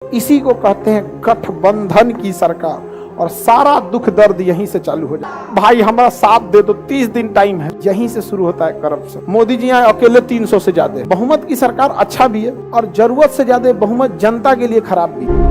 इसी को कहते हैं गठबंधन की सरकार, और सारा दुख दर्द यहीं से चालू हो जाए। भाई हमारा साथ दे दो, 30 दिन टाइम है। यहीं से शुरू होता है करप्शन। मोदी जी यहाँ अकेले 300 से ज्यादा बहुमत की सरकार अच्छा भी है, और जरूरत से ज्यादा बहुमत जनता के लिए खराब भी है।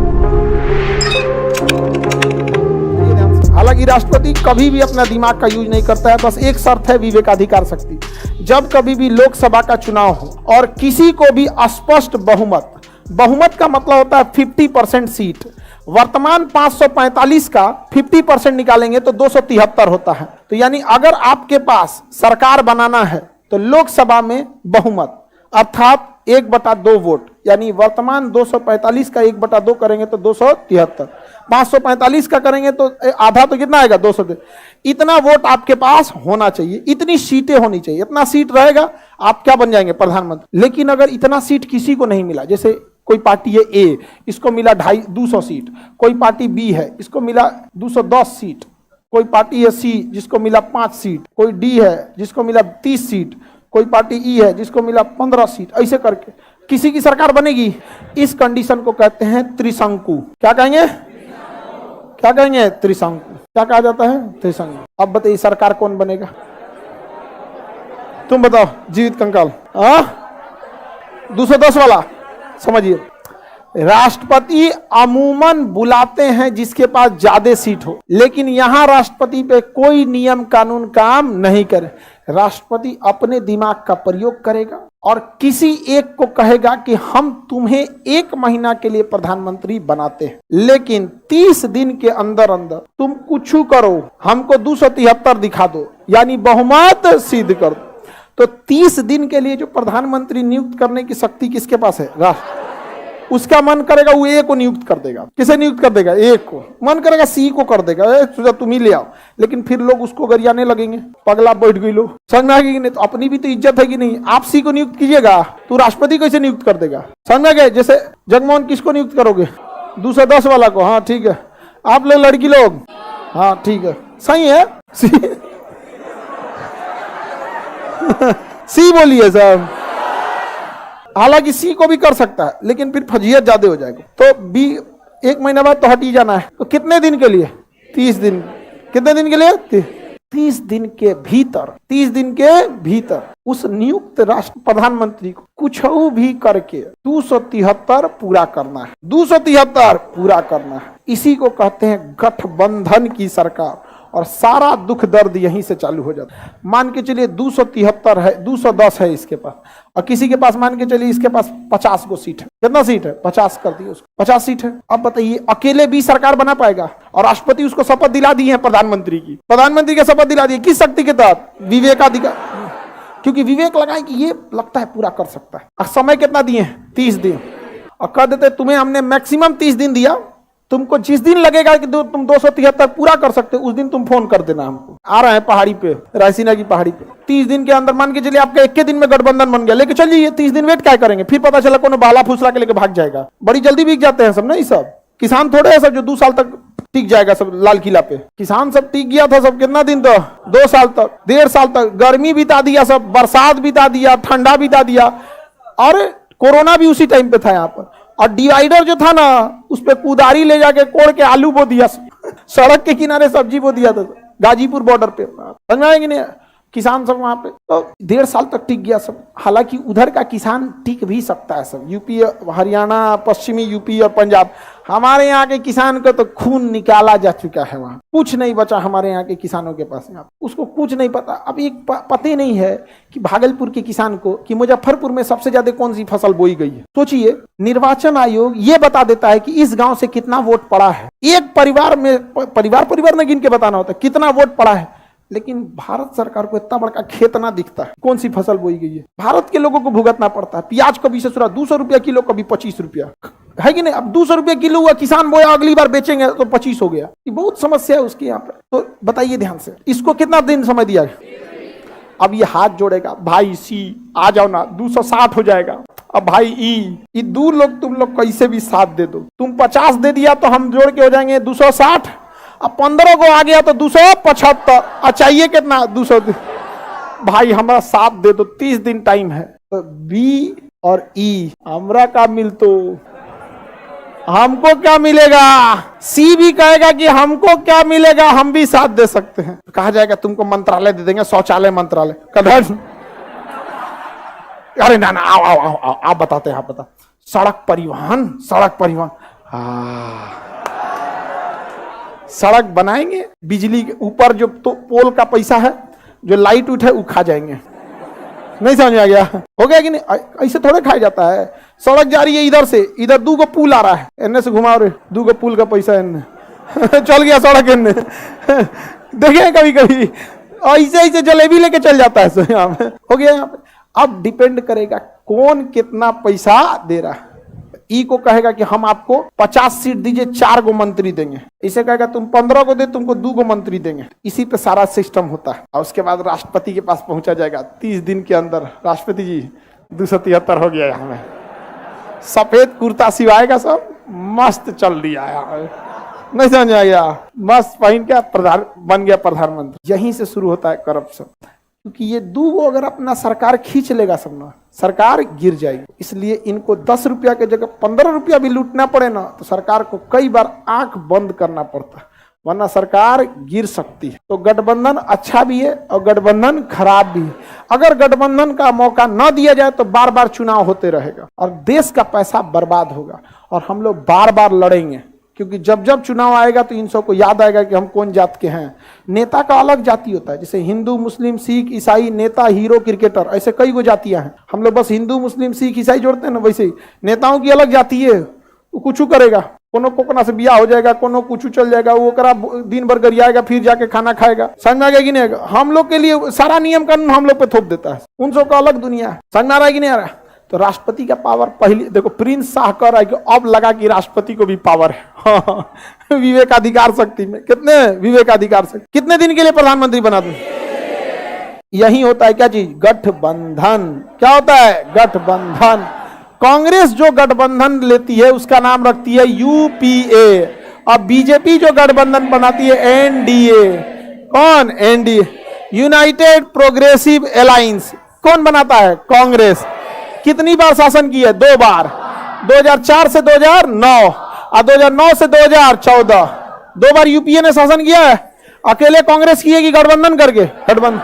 हालांकि राष्ट्रपति कभी भी अपना दिमाग का यूज नहीं करता है, बस एक शर्त है, विवेकाधिकार शक्ति। जब कभी भी लोकसभा का चुनाव हो और किसी को भी स्पष्ट बहुमत, बहुमत का मतलब होता है 50% सीट, वर्तमान 545 का 50% निकालेंगे तो 273 होता है। तो यानी अगर आपके पास सरकार बनाना है तो लोकसभा में बहुमत अर्थात 1/2 वोट, यानी वर्तमान 245 का 1/2 करेंगे तो 273, 545 का करेंगे तो आधा, तो कितना आएगा 200। इतना वोट आपके पास होना चाहिए, इतनी सीटें होनी चाहिए। इतना सीट रहेगा आप क्या बन जाएंगे, प्रधानमंत्री। लेकिन अगर इतना सीट किसी को नहीं मिला, जैसे कोई पार्टी है ए, इसको मिला 250 सीट, कोई पार्टी बी है, इसको मिला 210 सीट, कोई पार्टी है सी जिसको मिला 5 सीट, कोई डी है जिसको मिला 30 सीट, कोई पार्टी ई है जिसको मिला 15 सीट, ऐसे करके किसी की सरकार बनेगी। इस कंडीशन को कहते हैं त्रिशंकु। क्या कहेंगे, क्या कहेंगे, त्रिशंकु। क्या कहा जाता है, त्रिशंकु। अब बताइए सरकार कौन बनेगा, तुम बताओ, जीवित कंकाल 210 वाला। समझिए, राष्ट्रपति अमूमन बुलाते हैं जिसके पास ज्यादा सीट हो, लेकिन यहां राष्ट्रपति पे कोई नियम कानून काम नहीं करे। राष्ट्रपति अपने दिमाग का प्रयोग करेगा और किसी एक को कहेगा कि हम तुम्हें 1 महीना के लिए प्रधानमंत्री बनाते हैं, लेकिन 30 दिन के अंदर अंदर तुम कुछ करो, हमको 273 दिखा दो, यानी बहुमत सिद्ध कर दो। तो 30 दिन के लिए जो प्रधानमंत्री नियुक्त करने की शक्ति किसके पास है, राष्ट्र। उसका मन करेगा वो ए को नियुक्त कर देगा। किसे नियुक्त कर देगा, ए को। मन करेगा सी को कर देगा, तुम ही ले आओ। लेकिन फिर लोग उसको गरियाने लगेंगे, पगला बैठ गई लोग, समझ में आ गई कि नहीं। तो अपनी भी तो इज्जत है कि नहीं। आप सी को नियुक्त कीजिएगा तो राष्ट्रपति कैसे नियुक्त कर देगा, समझ में गए। जैसे जगमोहन किसको नियुक्त करोगे, 210 वाला को। हाँ ठीक है, आप लोग लड़की लोग, हाँ ठीक है, सही है सी बोलिए साहब। हालांकि सी को भी कर सकता है, लेकिन फिर फजीयत ज्यादा हो जाएगा। तो बी 1 महीना बाद तो हट ही जाना है। तो कितने दिन के लिए, 30 दिन। कितने दिन के लिए, 30 दिन के भीतर, 30 दिन के भीतर उस नियुक्त राष्ट्र प्रधानमंत्री को कुछ भी करके 273 पूरा करना है, 273 पूरा करना है। इसी को कहते हैं गठबंधन की सरकार, और सारा दुख दर्द यहीं से चालू हो जाता है। मान के चलिए 273 है, 210 है इसके पास, और किसी के पास मान के चलिए इसके पास 50 को सीट है। कितना सीट है, 50 कर दिए उसको, 50 सीट है। अब बताइए अकेले भी सरकार बना पाएगा। और राष्ट्रपति उसको शपथ दिला दी है प्रधानमंत्री की, प्रधानमंत्री की शपथ दिला दी, किस शक्ति के तहत, विवेकाधिकार। क्योंकि विवेक लगाए कि ये लगता है पूरा कर सकता है। और समय कितना दिए, 30 दिन, और कह देते तुम्हें हमने मैक्सिमम 30 दिन दिया, तुमको जिस दिन लगेगा कि तुम 273 पूरा कर सकते हो, उस दिन तुम फोन कर देना हमको। आ रहे हैं पहाड़ी पे, रायसीना की पहाड़ी पे। 30 दिन के अंदर मान के चलिए आपका 1 दिन में गठबंधन बन गया, लेके चलिए 30 दिन वेट क्या करेंगे। फिर पता चला कोनो बाला फुसला के लेके भाग जाएगा। बड़ी जल्दी बिक जाते हैं सब ना, ये सब किसान थोड़े है सब जो 2 साल तक टिक जाएगा सब लाल किला पे। किसान सब टिक गया था सब, कितना दिन, तो 2 साल तक, 1.5 साल तक गर्मी बिता दिया, सब बरसात बिता दिया, ठंडा बिता दिया, और कोरोना भी उसी टाइम पे था यहाँ पर। और डिवाइडर जो था ना, उस पे कुदारी ले जाके कोड़ के आलू बो दिया, सड़क के किनारे सब्जी बो दिया था, गाजीपुर बॉर्डर पे। समझ में आएगी नहीं, किसान सब वहां पे तो 1.5 साल तक टिक गया सब। हालांकि उधर का किसान टिक भी सकता है सब, यूपी, हरियाणा, पश्चिमी यूपी और पंजाब। हमारे यहाँ के किसान को तो खून निकाला जा चुका है, वहां कुछ नहीं बचा हमारे यहाँ के किसानों के पास। उसको कुछ नहीं पता। अब एक पता नहीं है कि भागलपुर के किसान को कि मुजफ्फरपुर में सबसे ज्यादा कौन सी फसल बोई गई है। सोचिए, निर्वाचन आयोग ये बता देता है कि इस गांव से कितना वोट पड़ा है। एक परिवार में, परिवार में गिन के बताना होता है कितना वोट पड़ा है। लेकिन भारत सरकार को इतना बड़ा खेत ना दिखता है कौन सी फसल बोई गई है। भारत के लोगों को भुगतना पड़ता है। प्याज कभी से 200 रुपया किलो, कभी 25 रुपया, है कि नहीं। अब 200 रुपया किलो हुआ, किसान बोया, अगली बार बेचेंगे तो 25 हो गया। ये बहुत समस्या है उसके यहाँ पर। तो बताइए ध्यान से, इसको कितना दिन समय दिया है। अब ये हाथ जोड़ेगा, भाई सी आ जाओ ना, 260 हो जाएगा। अब भाई ई 2 लोग, तुम लोग कैसे भी साथ दे दो। तुम 50 दे दिया तो हम जोड़ के हो जाएंगे 260। अब 15 को आ गया तो 275। चाहिए कितना, 200। भाई हमारा साथ दे दो, 30 दिन टाइम है। तो बी और ई हमरा का मिलतो, हमको क्या मिलेगा, सी भी कहेगा कि हमको क्या मिलेगा, हम भी साथ दे सकते हैं। कहा जाएगा तुमको मंत्रालय दे देंगे, शौचालय मंत्रालय। कदर अरे ना ना, आओ आओ आओ आओ, आप बताते हैं, आप बता। सड़क परिवहन, सड़क परिवहन, सड़क बनाएंगे, बिजली के ऊपर जो तो पोल का पैसा है, जो लाइट उठे वो खा जाएंगे। नहीं समझ में आ गया? हो गया कि नहीं? ऐसे थोड़े खाया जाता है। सड़क जा रही है इधर से, इधर 2 पुल आ रहा है, इन्ने से घुमाओ रे, 2 पुल का पैसा इन्ने चल गया सड़क इन्ने देखे कभी कभी ऐसे ऐसे जलेबी लेके चल जाता है यहाँ पे। हो गया यहाँ पे। अब डिपेंड करेगा कौन कितना पैसा दे रहा है। ई को कहेगा कि हम आपको 50 सीट दीजिए, 4 गो मंत्री देंगे। इसे कहेगा तुम 15 को दे, तुमको 2 गो मंत्री देंगे। इसी पे सारा सिस्टम होता है। और उसके बाद राष्ट्रपति के पास पहुंचा जाएगा 30 दिन के अंदर। राष्ट्रपति जी 273 हो गया, यहाँ में सफेद कुर्ता सिवाएगा, सब मस्त चल दिया है। नहीं समझ आ गया? मस्त पहन के प्रधान बन गया प्रधानमंत्री। यहीं से शुरू होता है करप्शन। क्योंकि ये 2 गो अगर अपना सरकार खींच लेगा सब ना, सरकार गिर जाएगी। इसलिए इनको 10 रुपया के जगह 15 रुपया भी लूटना पड़े ना, तो सरकार को कई बार आंख बंद करना पड़ता है, वरना सरकार गिर सकती है। तो गठबंधन अच्छा भी है और गठबंधन खराब भी है। अगर गठबंधन का मौका न दिया जाए तो बार बार चुनाव होते रहेगा और देश का पैसा बर्बाद होगा। और हम लोग बार बार लड़ेंगे, क्योंकि जब जब चुनाव आएगा तो इन सबको याद आएगा कि हम कौन जात के हैं। नेता का अलग जाति होता है, जैसे हिंदू, मुस्लिम, सिख, ईसाई, नेता, हीरो, क्रिकेटर, ऐसे कई गो जातियां हैं। हम लोग बस हिंदू, मुस्लिम, सिख, ईसाई जोड़ते हैं ना, वैसे ही नेताओं की अलग जाति है। वो कुछ करेगा, कोनो कोकना से बियाह हो जाएगा, कोनो कुछ चल जाएगा, वो करा दिन भर गरियाएगा, फिर जाके खाना खाएगा। समझ में आ गया कि नहीं? हम लोग के लिए सारा नियम कानून हम लोग पे थोप देता है। उन सबका अलग दुनिया है। समझ में आ रहा है कि नहीं आ रहा? तो राष्ट्रपति का पावर पहले देखो, प्रिंस शाह कह रहा है कि अब लगा कि राष्ट्रपति को भी पावर है। विवेकाधिकार शक्ति में कितने विवेकाधिकार शक्ति, कितने दिन के लिए प्रधानमंत्री बना दूं? यही होता है क्या चीज? गठबंधन। क्या होता है? गठबंधन। कांग्रेस जो गठबंधन लेती है उसका नाम रखती है यूपीए, और बीजेपी जो गठबंधन बनाती है एनडीए। कौन? NDA, United progressive alliance. कौन बनाता है? कांग्रेस। कितनी बार शासन की है? 2 बार, 2004 से 2009 और 2009 से 2014। 2 बार यूपीए ने शासन किया है। अकेले कांग्रेस की है कि गठबंधन करके? गठबंधन।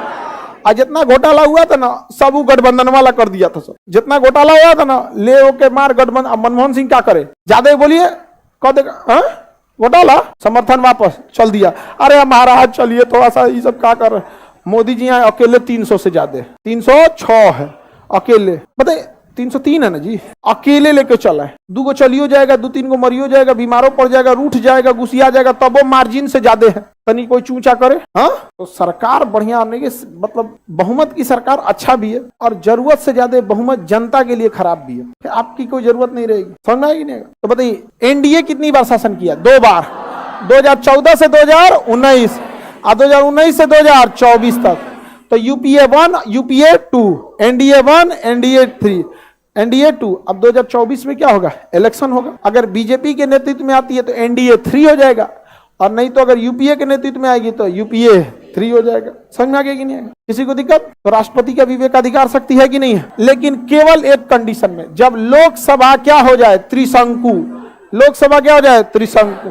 आज जितना घोटाला हुआ था ना, सब वो गठबंधन वाला कर दिया था। सब जितना घोटाला हुआ था ना, ले होके मार गठबंधन। अब मनमोहन सिंह क्या करे? ज्यादा बोलिए कह देगा घोटाला, समर्थन वापस चल दिया। अरे महाराज चलिए थोड़ा सा, ये सब क्या कर रहे? मोदी जी यहाँ अकेले 300 से ज्यादा, 306 है अकेले। बताइए, 303 है ना जी, अकेले लेके चला है। 2 गो चलियो जाएगा, 2-3 गो मरियो जाएगा, बीमारों पड़ जाएगा, रूठ जाएगा, गुसिया जाएगा, तब वो मार्जिन से ज्यादा है। तनी कोई चूचा करे। हाँ, तो सरकार बढ़िया होने के मतलब बहुमत की सरकार अच्छा भी है, और जरूरत से ज्यादा बहुमत जनता के लिए खराब भी है। आपकी कोई जरूरत नहीं रहेगी। समझ आएगी नहीं? तो बताइए, एनडीए कितनी बार शासन किया? 2 बार, 2014 से 2019 और 2019 से 2024 तक। तो UPA 1, UPA 2, NDA 1, NDA 3, NDA 2। अब 2024 में क्या होगा? इलेक्शन होगा। अगर बीजेपी के नेतृत्व में आती है तो एनडीए 3 हो जाएगा, और नहीं तो अगर यूपीए के नेतृत्व में आएगी तो यूपीए 3 हो जाएगा। समझ में आ गया कि नहीं? किसी को दिक्कत? तो राष्ट्रपति का विवेकाधिकार शक्ति है कि नहीं है? लेकिन केवल एक कंडीशन में, जब लोकसभा क्या हो जाए? त्रिशंकु। लोकसभा क्या हो जाए? त्रिशंकु।